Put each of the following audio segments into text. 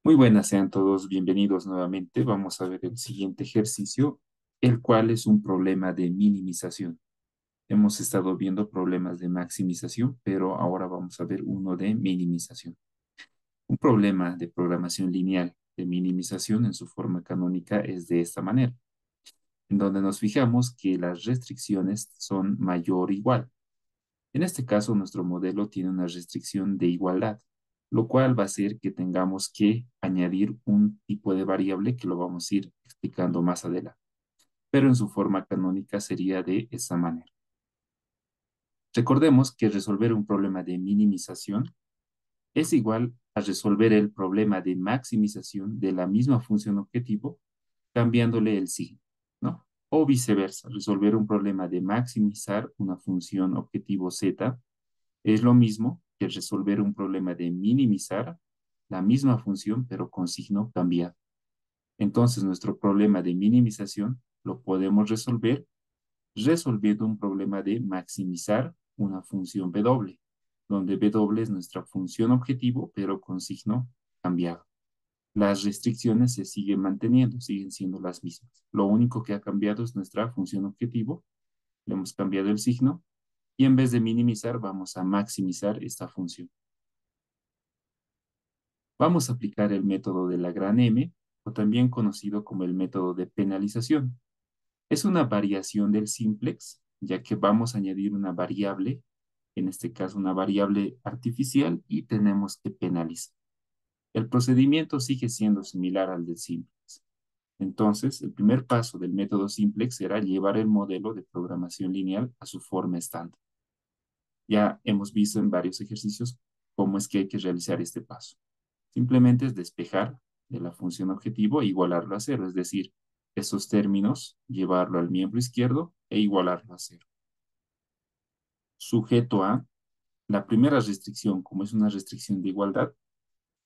Muy buenas, sean todos bienvenidos nuevamente. Vamos a ver el siguiente ejercicio, el cual es un problema de minimización. Hemos estado viendo problemas de maximización, pero ahora vamos a ver uno de minimización. Un problema de programación lineal de minimización en su forma canónica es de esta manera, en donde nos fijamos que las restricciones son mayor o igual. En este caso, nuestro modelo tiene una restricción de igualdad, lo cual va a hacer que tengamos que añadir un tipo de variable que lo vamos a ir explicando más adelante, pero en su forma canónica sería de esa manera. Recordemos que resolver un problema de minimización es igual a resolver el problema de maximización de la misma función objetivo, cambiándole el signo, ¿no? O viceversa, resolver un problema de maximizar una función objetivo z es lo mismo que resolver un problema de minimizar la misma función, pero con signo cambiado. Entonces, nuestro problema de minimización lo podemos resolver resolviendo un problema de maximizar una función W, donde W es nuestra función objetivo, pero con signo cambiado. Las restricciones se siguen manteniendo, siguen siendo las mismas. Lo único que ha cambiado es nuestra función objetivo, le hemos cambiado el signo, y en vez de minimizar, vamos a maximizar esta función. Vamos a aplicar el método de la gran M, o también conocido como el método de penalización. Es una variación del simplex, ya que vamos a añadir una variable, en este caso una variable artificial, y tenemos que penalizar. El procedimiento sigue siendo similar al del simplex. Entonces, el primer paso del método simplex será llevar el modelo de programación lineal a su forma estándar. Ya hemos visto en varios ejercicios cómo es que hay que realizar este paso. Simplemente es despejar de la función objetivo e igualarlo a cero, es decir, esos términos, llevarlo al miembro izquierdo e igualarlo a cero. Sujeto a la primera restricción, como es una restricción de igualdad,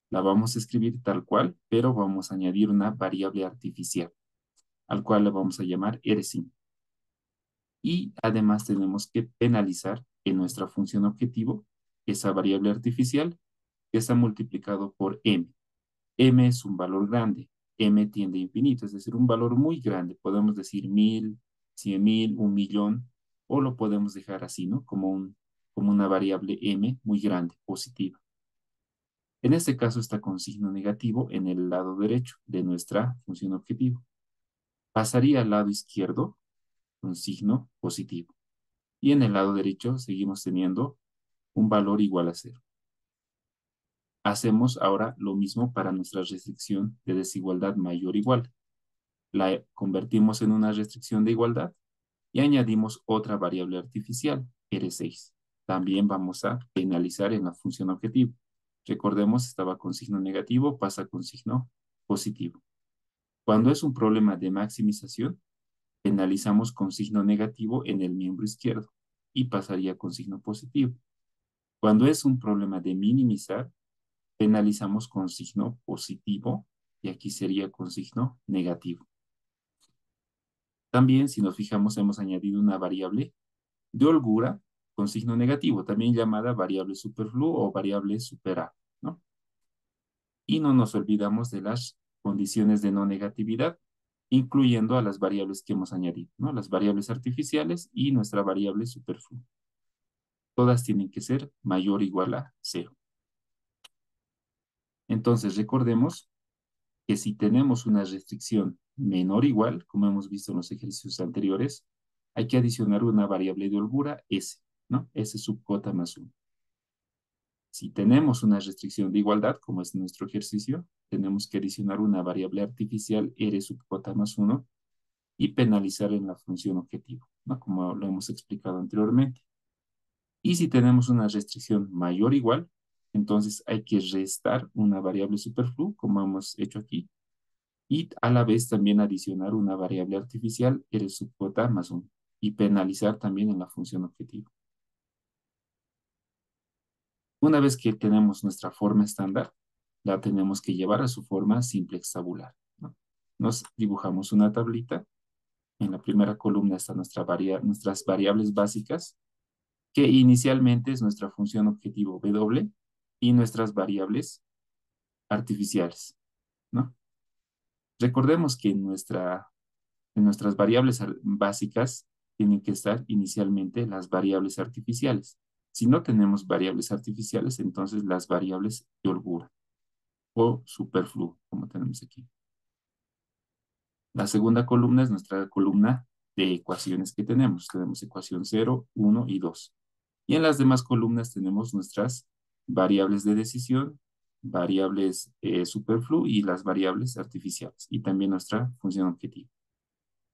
la vamos a escribir tal cual, pero vamos a añadir una variable artificial, al cual le vamos a llamar r5. Y además tenemos que penalizar en nuestra función objetivo esa variable artificial que está multiplicado por m. M es un valor grande, M tiende a infinito, es decir, un valor muy grande. Podemos decir 1000, 100,000, 1,000,000, o lo podemos dejar así, ¿no? Como una variable M muy grande, positiva. En este caso está con signo negativo en el lado derecho de nuestra función objetivo. Pasaría al lado izquierdo con signo positivo. Y en el lado derecho seguimos teniendo un valor igual a cero. Hacemos ahora lo mismo para nuestra restricción de desigualdad mayor o igual. La convertimos en una restricción de igualdad y añadimos otra variable artificial, R6. También vamos a penalizar en la función objetivo. Recordemos, estaba con signo negativo, pasa con signo positivo. Cuando es un problema de maximización, penalizamos con signo negativo en el miembro izquierdo y pasaría con signo positivo. Cuando es un problema de minimizar, penalizamos con signo positivo y aquí sería con signo negativo. También, si nos fijamos, hemos añadido una variable de holgura con signo negativo, también llamada variable superfluo o variable supera, ¿no? Y no nos olvidamos de las condiciones de no negatividad, incluyendo a las variables que hemos añadido, ¿no? Las variables artificiales y nuestra variable superfluo. Todas tienen que ser mayor o igual a cero. Entonces, recordemos que si tenemos una restricción menor o igual, como hemos visto en los ejercicios anteriores, hay que adicionar una variable de holgura S, ¿no? S sub j más 1. Si tenemos una restricción de igualdad, como es nuestro ejercicio, tenemos que adicionar una variable artificial R sub j más 1 y penalizar en la función objetivo, ¿no? Como lo hemos explicado anteriormente. Y si tenemos una restricción mayor o igual, entonces hay que restar una variable superfluo, como hemos hecho aquí, y a la vez también adicionar una variable artificial R sub j más 1 y penalizar también en la función objetivo. Una vez que tenemos nuestra forma estándar, la tenemos que llevar a su forma simplex tabular, ¿no? Nos dibujamos una tablita. En la primera columna están nuestras variables básicas, que inicialmente es nuestra función objetivo W y nuestras variables artificiales. ¿no? Recordemos que en nuestras variables básicas tienen que estar inicialmente las variables artificiales. Si no tenemos variables artificiales, entonces las variables de holgura o superfluo, como tenemos aquí. La segunda columna es nuestra columna de ecuaciones que tenemos. Tenemos ecuación 0, 1 y 2. Y en las demás columnas tenemos nuestras variables de decisión, variables superfluo y las variables artificiales. Y también nuestra función objetiva.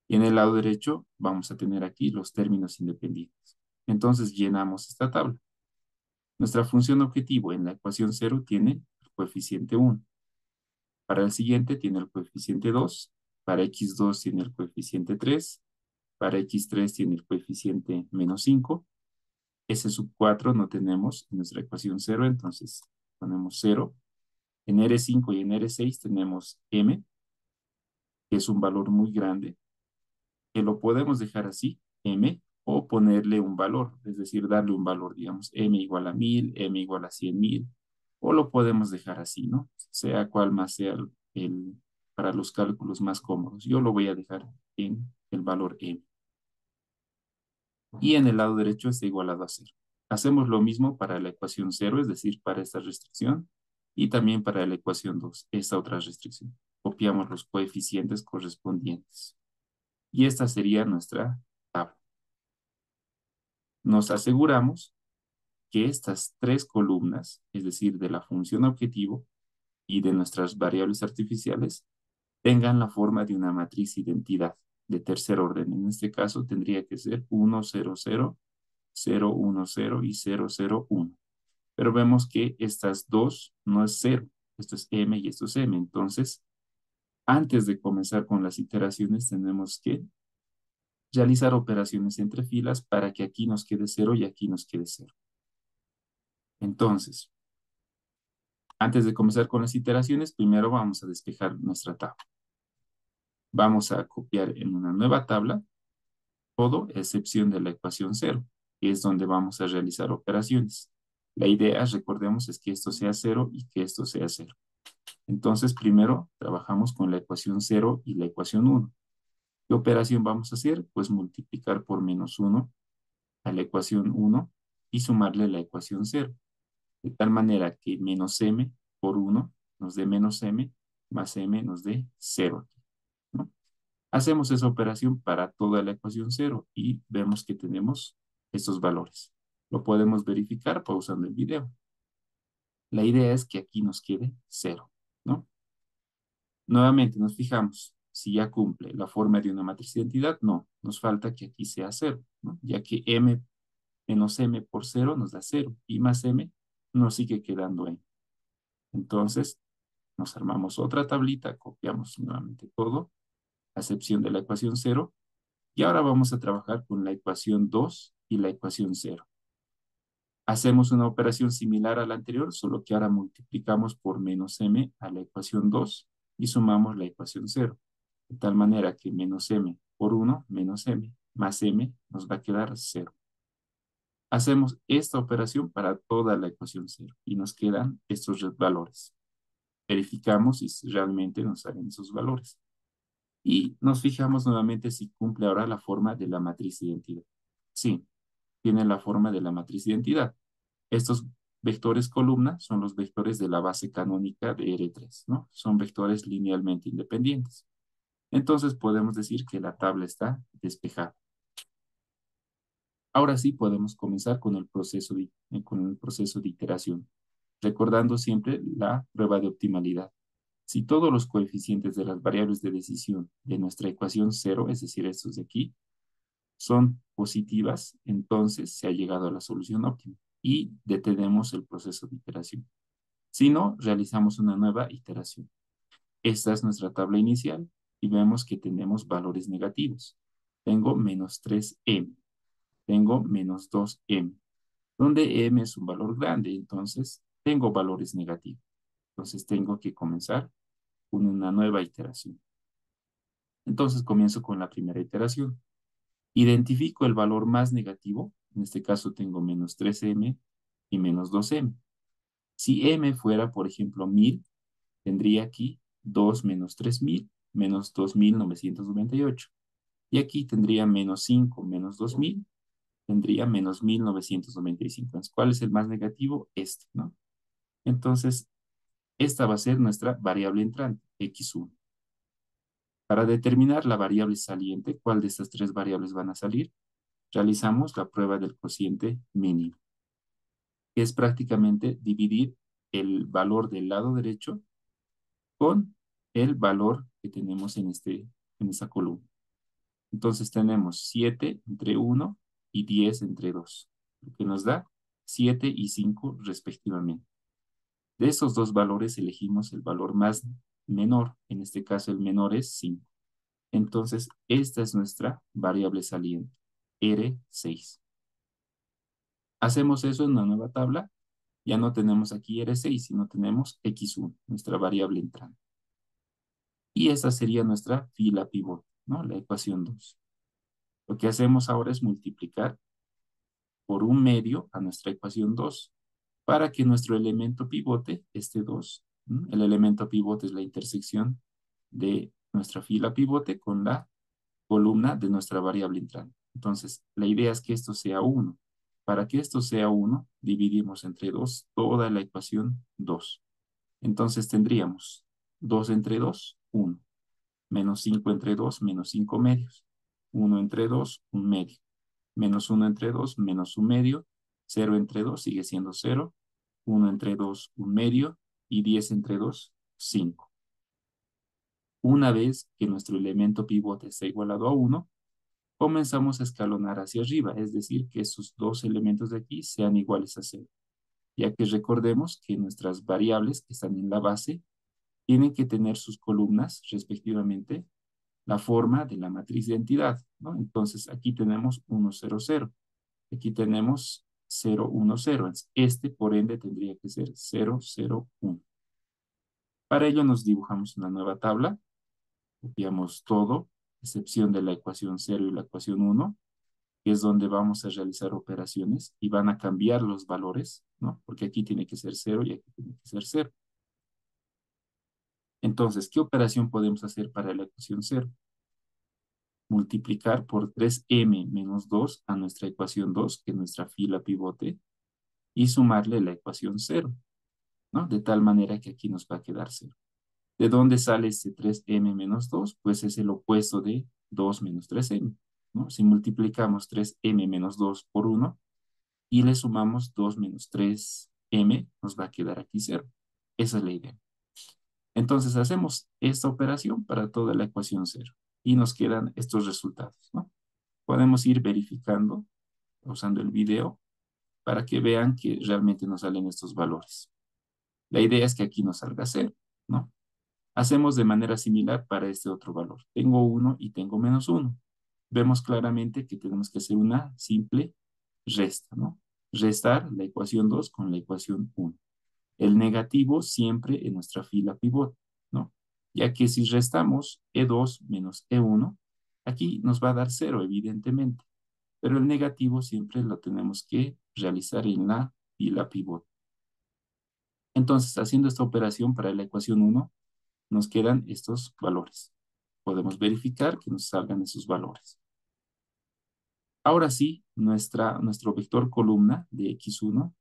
Y en el lado derecho vamos a tener aquí los términos independientes. Entonces llenamos esta tabla. Nuestra función objetivo en la ecuación 0 tiene el coeficiente 1. Para el siguiente tiene el coeficiente 2. Para x2 tiene el coeficiente 3. Para x3 tiene el coeficiente menos 5. S sub 4 no tenemos en nuestra ecuación 0, entonces ponemos 0. En R5 y en R6 tenemos m, que es un valor muy grande, que lo podemos dejar así, m, o ponerle un valor, es decir, darle un valor, digamos, m igual a 1000, m igual a 100,000, o lo podemos dejar así, ¿no? Sea cual más sea para los cálculos más cómodos. Yo lo voy a dejar en el valor m. Y en el lado derecho está igualado a 0. Hacemos lo mismo para la ecuación 0, es decir, para esta restricción, y también para la ecuación 2, esta otra restricción. Copiamos los coeficientes correspondientes. Y esta sería nuestra tabla. Nos aseguramos que estas tres columnas, es decir, de la función objetivo y de nuestras variables artificiales, tengan la forma de una matriz identidad de tercer orden. En este caso tendría que ser 1, 0, 0, 0, 1, 0 y 0, 0, 1. Pero vemos que estas dos no es 0. Esto es m y esto es m. Entonces, antes de comenzar con las iteraciones, tenemos que realizar operaciones entre filas para que aquí nos quede 0 y aquí nos quede 0. Entonces, antes de comenzar con las iteraciones, primero vamos a despejar nuestra tabla. Vamos a copiar en una nueva tabla todo, a excepción de la ecuación 0, que es donde vamos a realizar operaciones. La idea, recordemos, es que esto sea 0 y que esto sea 0. Entonces, primero trabajamos con la ecuación 0 y la ecuación 1. ¿Qué operación vamos a hacer? Pues multiplicar por menos 1 a la ecuación 1 y sumarle la ecuación 0. De tal manera que menos m por 1 nos dé menos m, más m nos dé 0. ¿No? Hacemos esa operación para toda la ecuación 0 y vemos que tenemos estos valores. Lo podemos verificar pausando el video. La idea es que aquí nos quede 0, ¿no? Nuevamente nos fijamos si ya cumple la forma de una matriz de identidad. No, nos falta que aquí sea 0, ¿no? Ya que m menos m por 0 nos da 0 y más m nos sigue quedando m. Entonces, nos armamos otra tablita, copiamos nuevamente todo, a excepción de la ecuación 0, y ahora vamos a trabajar con la ecuación 2 y la ecuación 0. Hacemos una operación similar a la anterior, solo que ahora multiplicamos por menos m a la ecuación 2 y sumamos la ecuación 0. De tal manera que menos m por 1 menos m más m nos va a quedar 0. Hacemos esta operación para toda la ecuación 0 y nos quedan estos valores. Verificamos si realmente nos salen esos valores. Y nos fijamos nuevamente si cumple ahora la forma de la matriz de identidad. Sí, tiene la forma de la matriz de identidad. Estos vectores columna son los vectores de la base canónica de R3, ¿no? Son vectores linealmente independientes. Entonces podemos decir que la tabla está despejada. Ahora sí podemos comenzar con el proceso de iteración, recordando siempre la prueba de optimalidad. Si todos los coeficientes de las variables de decisión de nuestra ecuación 0, es decir, estos de aquí, son positivas, entonces se ha llegado a la solución óptima y detenemos el proceso de iteración. Si no, realizamos una nueva iteración. Esta es nuestra tabla inicial y vemos que tenemos valores negativos. Tengo menos 3m, tengo menos 2m, donde m es un valor grande, entonces tengo valores negativos. Entonces tengo que comenzar con una nueva iteración. Entonces comienzo con la primera iteración. Identifico el valor más negativo, en este caso tengo menos 3m y menos 2m. Si m fuera, por ejemplo, 1000, tendría aquí 2 menos 3.000 menos 2.998. Y aquí tendría menos 5 menos 2.000, tendría menos 1.995. Entonces, ¿cuál es el más negativo? Este, ¿no? Entonces, esta va a ser nuestra variable entrante, x1. Para determinar la variable saliente, ¿cuál de estas tres variables van a salir? Realizamos la prueba del cociente mínimo, que es prácticamente dividir el valor del lado derecho con el valor que tenemos en esta columna. Entonces tenemos 7 entre 1 y 10 entre 2, lo que nos da 7 y 5 respectivamente. De esos dos valores elegimos el valor más menor, en este caso el menor es 5. Entonces, esta es nuestra variable saliente, R6. Hacemos eso en una nueva tabla, ya no tenemos aquí R6, sino tenemos X1, nuestra variable entrante. Y esa sería nuestra fila pivote, ¿no? La ecuación 2. Lo que hacemos ahora es multiplicar por un medio a nuestra ecuación 2 para que nuestro elemento pivote esté 2. El elemento pivote es la intersección de nuestra fila pivote con la columna de nuestra variable entrante. Entonces, la idea es que esto sea 1. Para que esto sea 1, dividimos entre 2 toda la ecuación 2. Entonces tendríamos 2 entre 2, 1. Menos 5 entre 2, menos 5 medios. 1 entre 2, 1 medio. Menos 1 entre 2, menos 1 medio. 0 entre 2 sigue siendo 0. 1 entre 2, 1 medio. Y 10 entre 2, 5. Una vez que nuestro elemento pivote está igualado a 1, comenzamos a escalonar hacia arriba, es decir, que esos dos elementos de aquí sean iguales a 0, ya que recordemos que nuestras variables que están en la base tienen que tener sus columnas, respectivamente, la forma de la matriz de identidad, ¿no? Entonces, aquí tenemos 1, 0, 0. Aquí tenemos 0, 1, 0. Este, por ende, tendría que ser 0, 0, 1. Para ello nos dibujamos una nueva tabla, copiamos todo, excepción de la ecuación 0 y la ecuación 1, que es donde vamos a realizar operaciones y van a cambiar los valores, ¿no? Porque aquí tiene que ser 0 y aquí tiene que ser 0. Entonces, ¿qué operación podemos hacer para la ecuación 0? Multiplicar por 3m menos 2 a nuestra ecuación 2, que es nuestra fila pivote, y sumarle la ecuación 0, ¿no? De tal manera que aquí nos va a quedar 0. ¿De dónde sale este 3m menos 2? Pues es el opuesto de 2 menos 3m, ¿no? Si multiplicamos 3m menos 2 por 1 y le sumamos 2 menos 3m, nos va a quedar aquí 0. Esa es la idea. Entonces hacemos esta operación para toda la ecuación 0 y nos quedan estos resultados, ¿no? Podemos ir verificando usando el video para que vean que realmente nos salen estos valores. La idea es que aquí nos salga 0, ¿no? Hacemos de manera similar para este otro valor. Tengo 1 y tengo menos 1. Vemos claramente que tenemos que hacer una simple resta, ¿no? Restar la ecuación 2 con la ecuación 1. El negativo siempre en nuestra fila pivot, ¿no? Ya que si restamos E2 menos E1, aquí nos va a dar 0, evidentemente. Pero el negativo siempre lo tenemos que realizar en la fila pivot. Entonces, haciendo esta operación para la ecuación 1, nos quedan estos valores. Podemos verificar que nos salgan esos valores. Ahora sí, nuestro vector columna de x1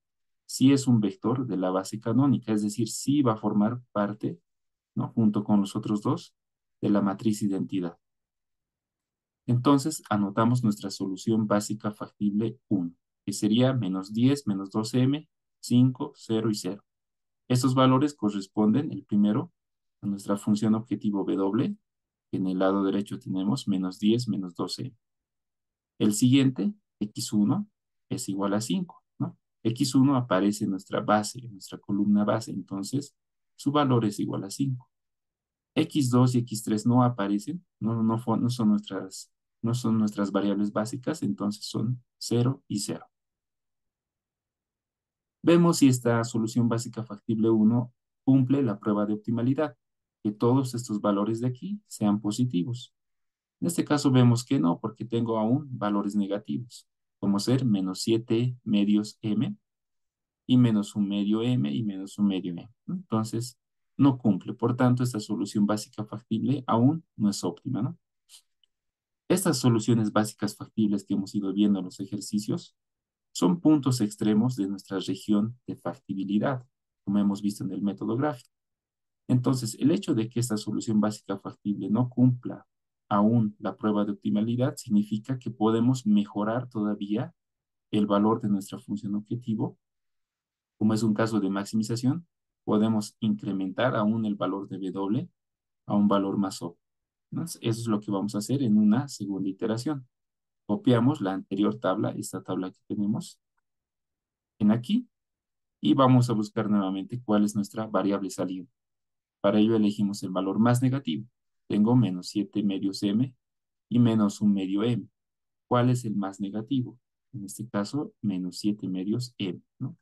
sí es un vector de la base canónica, es decir, sí va a formar parte, ¿no? Junto con los otros dos, de la matriz identidad. Entonces, anotamos nuestra solución básica factible 1, que sería menos 10, menos 12m, 5, 0 y 0. Estos valores corresponden, el primero, a nuestra función objetivo W, que en el lado derecho tenemos menos 10, menos 12. El siguiente, x1, es igual a 5, ¿no? X1 aparece en nuestra base, en nuestra columna base, entonces su valor es igual a 5. X2 y X3 no aparecen, no son nuestras variables básicas, entonces son 0 y 0. Vemos si esta solución básica factible 1 cumple la prueba de optimalidad, que todos estos valores de aquí sean positivos. En este caso vemos que no, porque tengo aún valores negativos, como ser menos 7 medios m y menos un medio m y menos un medio m. Entonces, no cumple. Por tanto, esta solución básica factible aún no es óptima, ¿no? Estas soluciones básicas factibles que hemos ido viendo en los ejercicios son puntos extremos de nuestra región de factibilidad, como hemos visto en el método gráfico. Entonces, el hecho de que esta solución básica factible no cumpla aún la prueba de optimalidad significa que podemos mejorar todavía el valor de nuestra función objetivo. Como es un caso de maximización, podemos incrementar aún el valor de W a un valor más óptimo, ¿no? Eso es lo que vamos a hacer en una segunda iteración. Copiamos la anterior tabla, esta tabla que tenemos en aquí, y vamos a buscar nuevamente cuál es nuestra variable salida. Para ello elegimos el valor más negativo. Tengo menos 7 medios m y menos 1 medio m. ¿Cuál es el más negativo? En este caso, menos 7 medios m, ¿no?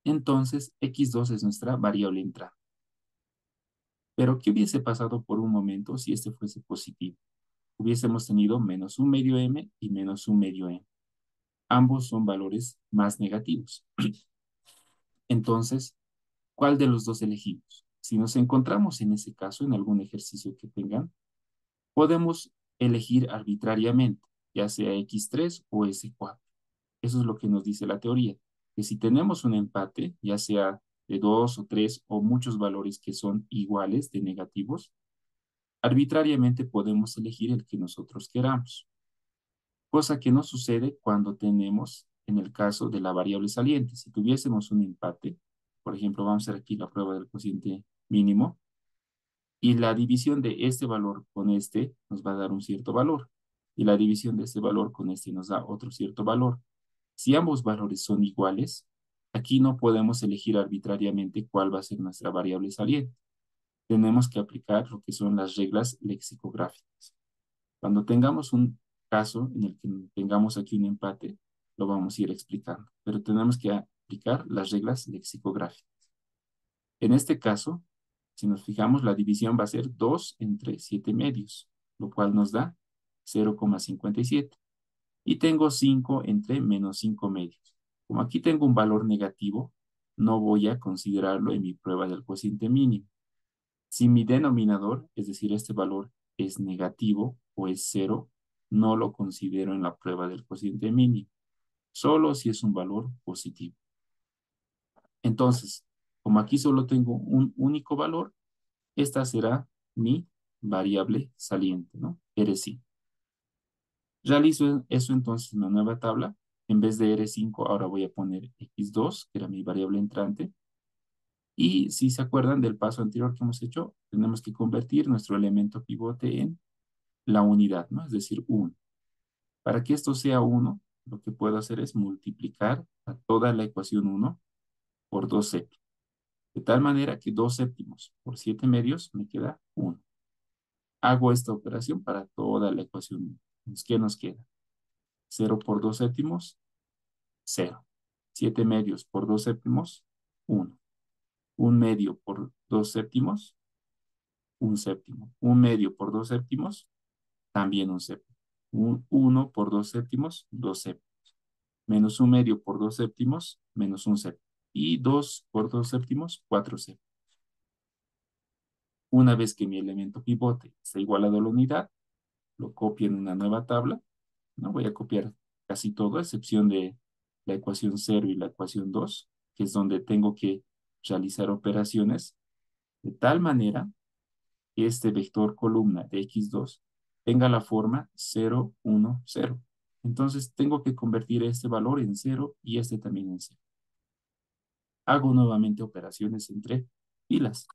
Entonces, x2 es nuestra variable entrada. Pero, ¿qué hubiese pasado por un momento si este fuese positivo? Hubiésemos tenido menos 1 medio m y menos 1 medio m. Ambos son valores más negativos. Entonces, ¿cuál de los dos elegimos? Si nos encontramos en ese caso, en algún ejercicio que tengan, podemos elegir arbitrariamente, ya sea x3 o s4. Eso es lo que nos dice la teoría, que si tenemos un empate, ya sea de 2 o 3 o muchos valores que son iguales de negativos, arbitrariamente podemos elegir el que nosotros queramos, cosa que no sucede cuando tenemos en el caso de la variable saliente. Si tuviésemos un empate, por ejemplo, vamos a hacer aquí la prueba del cociente mínimo, y la división de este valor con este nos va a dar un cierto valor, y la división de este valor con este nos da otro cierto valor. Si ambos valores son iguales, aquí no podemos elegir arbitrariamente cuál va a ser nuestra variable saliente. Tenemos que aplicar lo que son las reglas lexicográficas. Cuando tengamos un caso en el que tengamos aquí un empate, lo vamos a ir explicando, pero tenemos que aplicar las reglas lexicográficas. En este caso, si nos fijamos, la división va a ser 2 entre 7 medios, lo cual nos da 0,57. Y tengo 5 entre menos 5 medios. Como aquí tengo un valor negativo, no voy a considerarlo en mi prueba del cociente mínimo. Si mi denominador, es decir, este valor es negativo o es 0, no lo considero en la prueba del cociente mínimo, solo si es un valor positivo. Entonces, como aquí solo tengo un único valor, esta será mi variable saliente, ¿no? R5. Realizo eso entonces en una nueva tabla. En vez de R5, ahora voy a poner X2, que era mi variable entrante. Y si se acuerdan del paso anterior que hemos hecho, tenemos que convertir nuestro elemento pivote en la unidad, ¿no? Es decir, 1. Para que esto sea 1, lo que puedo hacer es multiplicar a toda la ecuación 1 por 2 séptimos. De tal manera que 2 séptimos por 7 medios me queda 1. Hago esta operación para toda la ecuación 1. Entonces, ¿qué nos queda? 0 por 2 séptimos, 0. 7 medios por 2 séptimos, 1. 1 medio por 2 séptimos, 1 séptimo. 1 medio por 2 séptimos, también 1 séptimo. 1 por 2 séptimos, 2 séptimos. Menos 1 medio por 2 séptimos, menos 1 séptimo. Y 2 por 2 séptimos, 4 séptimos. Una vez que mi elemento pivote está igualado a la unidad, lo copio en una nueva tabla. No voy a copiar casi todo, a excepción de la ecuación 0 y la ecuación 2, que es donde tengo que realizar operaciones de tal manera que este vector columna de x2 tenga la forma 0, 1, 0. Entonces tengo que convertir este valor en 0 y este también en 0. Hago nuevamente operaciones entre filas.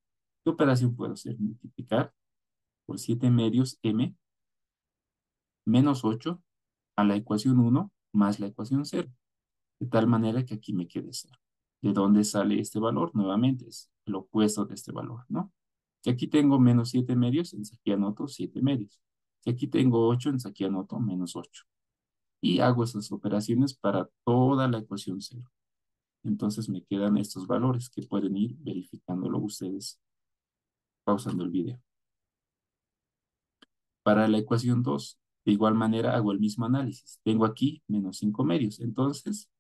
¿Qué operación puedo hacer? Multiplicar por 7 medios m menos 8 a la ecuación 1 más la ecuación 0. De tal manera que aquí me quede 0. ¿De dónde sale este valor? Nuevamente es el opuesto de este valor, ¿no? Si aquí tengo menos 7 medios, en aquí anoto 7 medios. Si aquí tengo 8, en aquí anoto menos 8. Y hago esas operaciones para toda la ecuación 0. Entonces me quedan estos valores que pueden ir verificándolo ustedes pausando el video. Para la ecuación 2, de igual manera hago el mismo análisis. Tengo aquí menos 5 medios. Entonces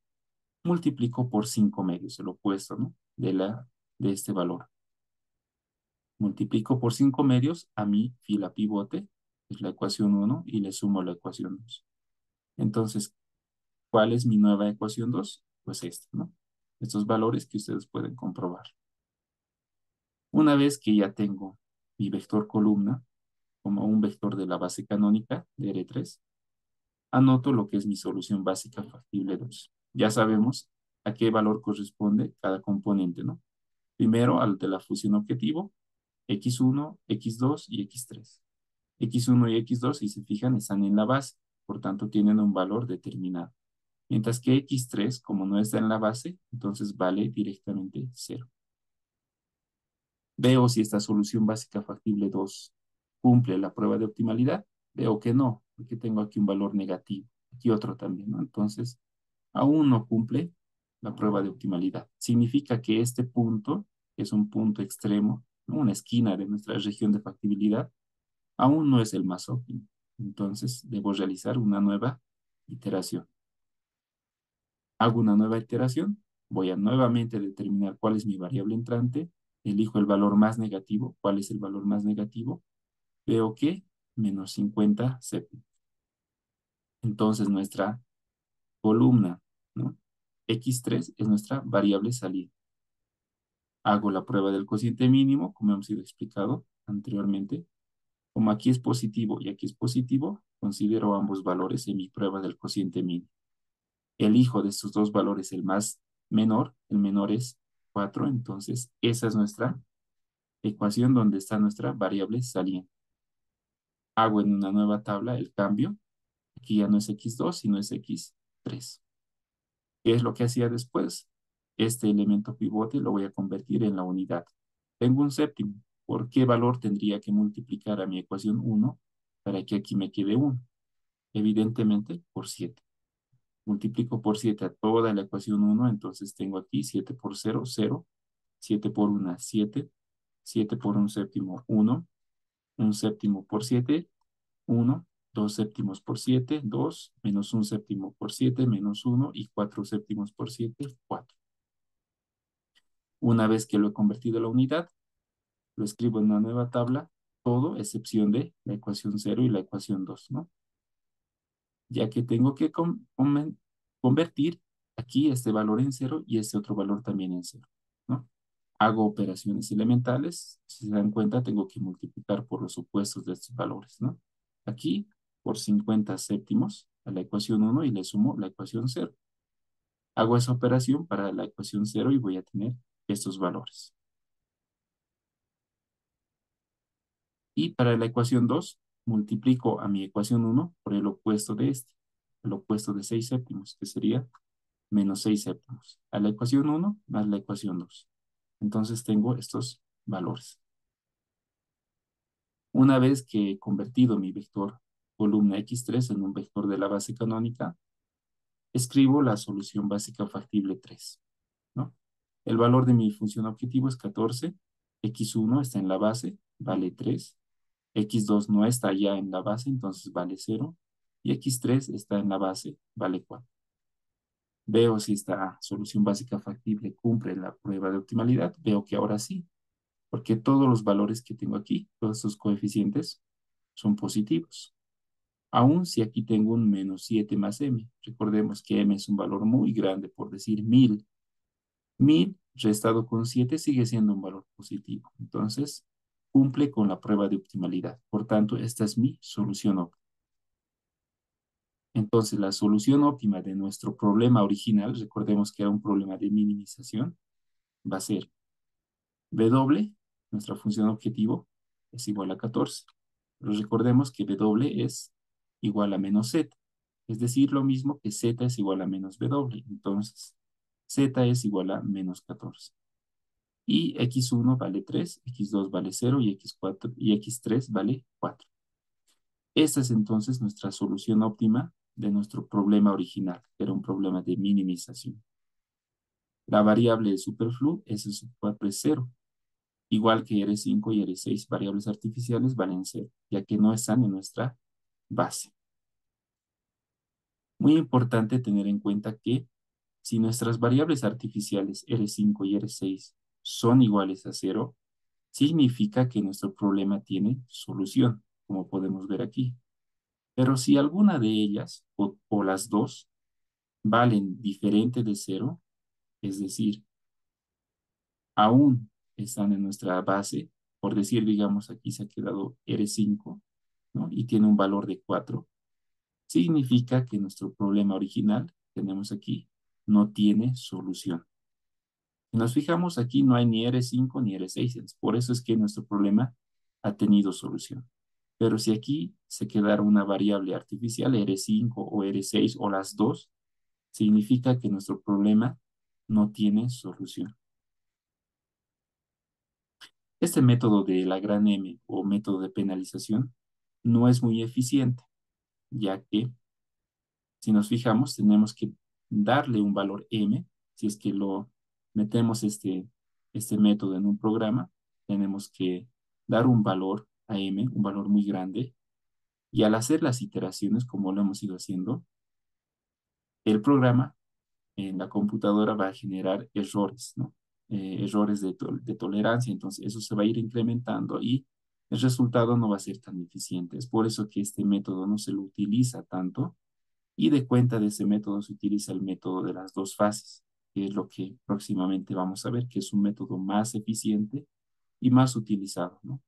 multiplico por 5 medios, el opuesto, ¿no? De este valor. Multiplico por 5 medios a mi fila pivote, es la ecuación 1, y le sumo la ecuación 2. Entonces, ¿cuál es mi nueva ecuación 2? Pues esta, ¿no? Estos valores que ustedes pueden comprobar. Una vez que ya tengo mi vector columna como un vector de la base canónica de R3, anoto lo que es mi solución básica factible 2. Ya sabemos a qué valor corresponde cada componente, ¿no? Primero al de la función objetivo, x1, x2 y x3. X1 y x2, si se fijan, están en la base, por tanto tienen un valor determinado. Mientras que x3, como no está en la base, entonces vale directamente 0. Veo si esta solución básica factible 2 cumple la prueba de optimalidad. Veo que no, porque tengo aquí un valor negativo. Aquí otro también, ¿no? Entonces, aún no cumple la prueba de optimalidad. Significa que este punto, que es un punto extremo, ¿no? Una esquina de nuestra región de factibilidad, aún no es el más óptimo. Entonces, debo realizar una nueva iteración. Hago una nueva iteración, voy a nuevamente determinar cuál es mi variable entrante, elijo el valor más negativo. ¿Cuál es el valor más negativo? Veo que menos 50 séptimos. Entonces, nuestra columna, ¿no? X3 es nuestra variable salida. Hago la prueba del cociente mínimo, como hemos ido explicado anteriormente. Como aquí es positivo y aquí es positivo, considero ambos valores en mi prueba del cociente mínimo. Elijo de estos dos valores el más menor, el menor es 4, entonces esa es nuestra ecuación donde está nuestra variable saliente. Hago en una nueva tabla el cambio, aquí ya no es x2, sino es x3. ¿Qué es lo que hacía después? Este elemento pivote lo voy a convertir en la unidad. Tengo un séptimo. ¿Por qué valor tendría que multiplicar a mi ecuación 1 para que aquí me quede 1? Evidentemente por 7. Multiplico por 7 a toda la ecuación 1, entonces tengo aquí 7 por 0, 0, 7 por 1, 7, 7 por un séptimo, 1, un séptimo por 7, 1, 2 séptimos por 7, 2, menos un séptimo por 7, menos 1, y 4 séptimos por 7, 4. Una vez que lo he convertido a la unidad, lo escribo en una nueva tabla, todo excepción de la ecuación 0 y la ecuación 2, ¿no? Ya que tengo que convertir aquí este valor en 0 y este otro valor también en 0, ¿no? Hago operaciones elementales. Si se dan cuenta, tengo que multiplicar por los opuestos de estos valores, ¿no? Aquí, por 50 séptimos a la ecuación 1 y le sumo la ecuación 0. Hago esa operación para la ecuación 0 y voy a tener estos valores. Y para la ecuación 2, multiplico a mi ecuación 1 por el opuesto de este, el opuesto de 6 séptimos, que sería menos 6 séptimos. A la ecuación 1 más la ecuación 2. Entonces tengo estos valores. Una vez que he convertido mi vector columna x3 en un vector de la base canónica, escribo la solución básica factible 3, ¿no? El valor de mi función objetivo es 14, x1 está en la base, vale 3, x2 no está ya en la base, entonces vale 0, y x3 está en la base, vale 4. Veo si esta solución básica factible cumple la prueba de optimalidad. Veo que ahora sí, porque todos los valores que tengo aquí, todos estos coeficientes, son positivos. Aún si aquí tengo un menos 7 más m. Recordemos que m es un valor muy grande, por decir 1000. 1000 restado con 7 sigue siendo un valor positivo. Entonces, cumple con la prueba de optimalidad. Por tanto, esta es mi solución óptima. Entonces, la solución óptima de nuestro problema original, recordemos que era un problema de minimización, va a ser W, nuestra función objetivo, es igual a 14. Pero recordemos que W es igual a menos Z. Es decir, lo mismo que Z es igual a menos W. Entonces, Z es igual a menos 14. Y x1 vale 3, x2 vale 0 y x4 y x3 vale 4. Esta es entonces nuestra solución óptima de nuestro problema original, que era un problema de minimización. La variable de superfluo, S sub 4 es 0. Igual que R5 y R6, variables artificiales valen 0, ya que no están en nuestra base. Muy importante tener en cuenta que si nuestras variables artificiales R5 y R6 son iguales a 0, significa que nuestro problema tiene solución, como podemos ver aquí. Pero si alguna de ellas o las dos valen diferente de cero, es decir, aún están en nuestra base, por decir, digamos, aquí se ha quedado R5, ¿no? Y tiene un valor de 4, significa que nuestro problema original, tenemos aquí, no tiene solución. Si nos fijamos aquí, no hay ni R5 ni R6, por eso es que nuestro problema ha tenido solución. Pero si aquí se quedara una variable artificial, R5 o R6 o las dos, significa que nuestro problema no tiene solución. Este método de la gran M o método de penalización no es muy eficiente, ya que si nos fijamos tenemos que darle un valor M, si es que lo metemos este método en un programa, tenemos que dar un valor a M, un valor muy grande, y al hacer las iteraciones como lo hemos ido haciendo, el programa en la computadora va a generar errores, ¿no? Errores de tolerancia, entonces eso se va a ir incrementando y el resultado no va a ser tan eficiente. Es por eso que este método no se lo utiliza tanto y de cuenta de ese método se utiliza el método de las dos fases, que es lo que próximamente vamos a ver, que es un método más eficiente y más utilizado, ¿no?